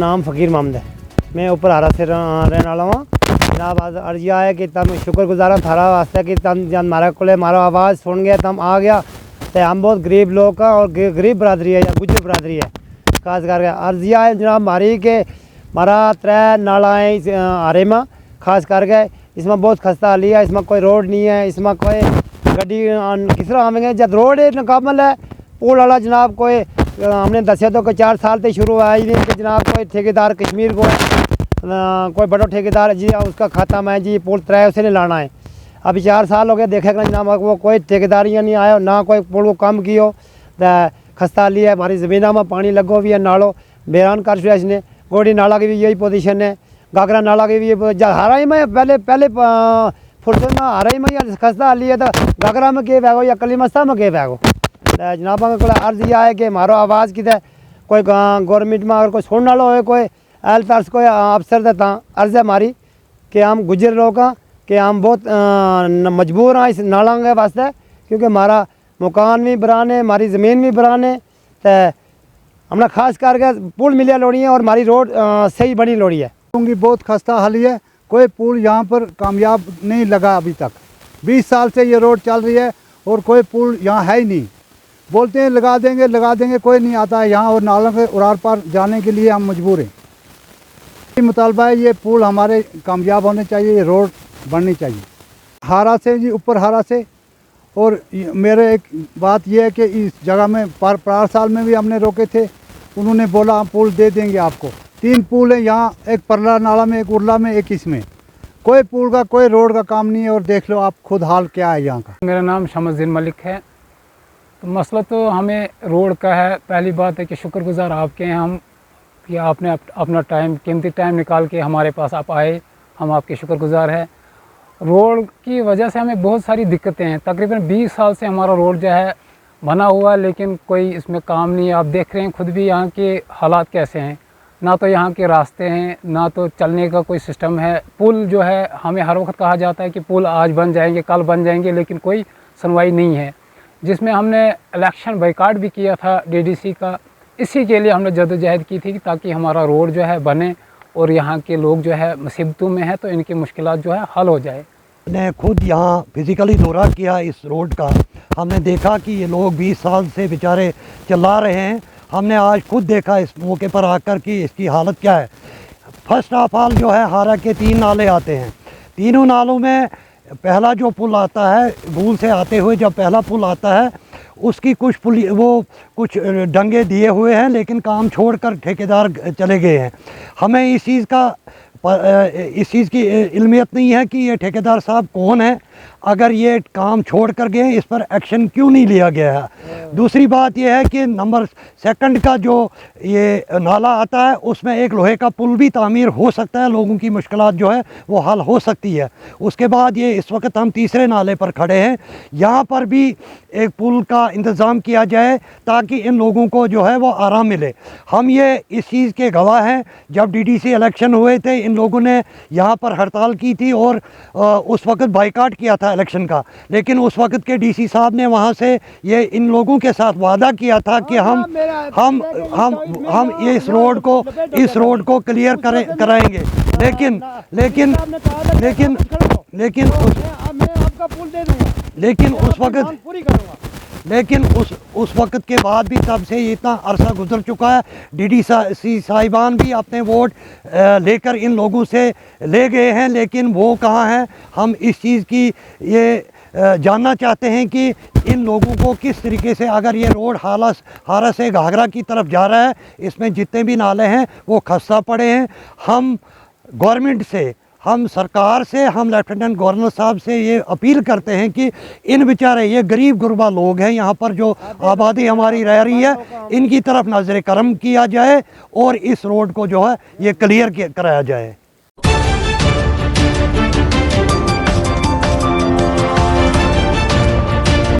नाम फ़कीर मोहम्मद है। मैं ऊपर हारा से रहने वाला हूँ जनाब। आज अर्जिया है कि तुम शुक्रगुजार थारा वास्ते कि तुम जब मारा को मारा आवाज़ सुन गया तुम आ गया। तो हम बहुत गरीब लोग हैं और गरीब बरदरी है या गुजर बरदरी है। खास करके अर्जिया है जनाब मारी के मारा 3 नाला है हारे में। खास करके इसमें बहुत खस्ता हाली है। इसमें कोई रोड नहीं है, इसमें कोई गड्डी किस तरह आवेंगे जब रोड नाकामल है। पुल वाला जनाब कोई हमने दसिया तो कोई 4 साल से शुरू हुआ ही नहीं कि जनाब कोई ठेकेदार कश्मीर को कोई बड़ा ठेकेदार जी उसका खाता में जी पुल 3 उसे नहीं लाना है। अभी 4 साल हो गए देखे जनाब वो कोई ठेकेदारियाँ नहीं आया ना कोई पुल को कम कियो। खस्ता ली है हमारी ज़मीना में पानी लगो भी है नालो बेरान कर छुआ इसने। गोड़ी नाला की भी यही पोजीशन है, गागरा नाला की भी हारा ही में पहले फुर्सत में हारा ही में या खस्ता ली है तो गागरा में के बैगो या कलीमस्ता में के बैगो। जनाब को अर्ज यह है कि मारो आवाज़ कि कोई गवर्नमेंट में अगर कोई सुनने वाला हो कोई एल तर्स कोई अफसर देता अर्ज है हमारी कि हम गुजर लोग हैं कि हम बहुत मजबूर हैं इस नाला के वास्ते क्योंकि हमारा मकान भी बरान है, हमारी ज़मीन भी बरान है। तो हमने खास करके पुल मिलिया लोड़ी है और हमारी रोड सही बनी लोड़ी है। क्योंकि बहुत खस्ता हाली है, कोई पुल यहाँ पर कामयाब नहीं लगा अभी तक। 20 साल से ये रोड चल रही है और कोई पुल यहाँ है ही नहीं। बोलते हैं लगा देंगे, कोई नहीं आता है यहाँ और नालों के उरार पार जाने के लिए हम मजबूर हैं। मुतालबा है ये पुल हमारे कामयाब होने चाहिए, ये रोड बननी चाहिए हारा से जी ऊपर हारा से। और मेरे एक बात ये है कि इस जगह में 4 साल में भी हमने रोके थे, उन्होंने बोला हम पुल दे देंगे आपको। 3 पुल है यहाँ, एक परला नाला में, एक उर्ला में, एक इसमें। कोई पुल का कोई रोड का काम नहीं है और देख लो आप खुद हाल क्या है यहाँ का। मेरा नाम शमसुद्दीन मलिक है। तो मसला तो हमें रोड का है। पहली बात है कि शुक्रगुजार आपके हैं हम कि आपने अपना टाइम कीमती टाइम निकाल के हमारे पास आप आए, हम आपके शुक्रगुजार हैं। रोड की वजह से हमें बहुत सारी दिक्कतें हैं। तकरीबन 20 साल से हमारा रोड जो है बना हुआ है लेकिन कोई इसमें काम नहीं है। आप देख रहे हैं खुद भी यहाँ के हालात कैसे हैं, ना तो यहाँ के रास्ते हैं ना तो चलने का कोई सिस्टम है। पुल जो है हमें हर वक्त कहा जाता है कि पुल आज बन जाएंगे कल बन जाएंगे लेकिन कोई सुनवाई नहीं है। जिसमें हमने इलेक्शन बाइकाट भी किया था डीडीसी का, इसी के लिए हमने जद्दोजहद की थी ताकि हमारा रोड जो है बने और यहाँ के लोग जो है मुसीबतों में है तो इनकी मुश्किलात जो है हल हो जाए। ने खुद यहाँ फिज़िकली दौरा किया इस रोड का। हमने देखा कि ये लोग 20 साल से बेचारे चला रहे हैं। हमने आज खुद देखा इस मौके पर आकर कि इसकी हालत क्या है। फर्स्ट ऑफ ऑल जो है हारा के 3 नाले आते हैं। तीनों नालों में पहला जो पुल आता है भूल से आते हुए जब पहला पुल आता है उसकी कुछ डंगे दिए हुए हैं लेकिन काम छोड़कर ठेकेदार चले गए हैं। हमें इस चीज़ की इल्मियत नहीं है कि ये ठेकेदार साहब कौन है, अगर ये काम छोड़ कर गए इस पर एक्शन क्यों नहीं लिया गया है। दूसरी बात यह है कि नंबर 2 का जो ये नाला आता है उसमें एक लोहे का पुल भी तामीर हो सकता है, लोगों की मुश्किलात जो है वो हल हो सकती है। उसके बाद ये इस वक्त हम तीसरे नाले पर खड़े हैं, यहाँ पर भी एक पुल का इंतज़ाम किया जाए ताकि इन लोगों को जो है वो आराम मिले। हम ये इस चीज़ के गवाह हैं, जब डीडीसी इलेक्शन हुए थे इन लोगों ने यहाँ पर हड़ताल की थी और उस वक्त बाइकाट किया था इलेक्शन का, लेकिन उस वक्त के डीसी साहब ने वहाँ से ये इन लोगों के साथ वादा किया था कि हम ये इस रोड को क्लियर कराएंगे। लेकिन उस वक्त के बाद भी तब से इतना अरसा गुजर चुका है। डीडीसी साहिबान भी अपने वोट लेकर इन लोगों से ले गए हैं लेकिन वो कहाँ हैं। हम इस चीज़ की ये जानना चाहते हैं कि इन लोगों को किस तरीके से, अगर ये रोड हारा से घाघरा की तरफ जा रहा है, इसमें जितने भी नाले हैं वो खस्ता पड़े हैं। हम गवर्नमेंट से, हम सरकार से, हम लेफ्टिनेंट गवर्नर साहब से ये अपील करते हैं कि इन बेचारे ये गरीब गुरबा लोग हैं यहाँ पर जो आबादी हमारी रह रही है, इनकी तरफ नज़र करम किया जाए और इस रोड को जो है ये क्लियर कराया जाए।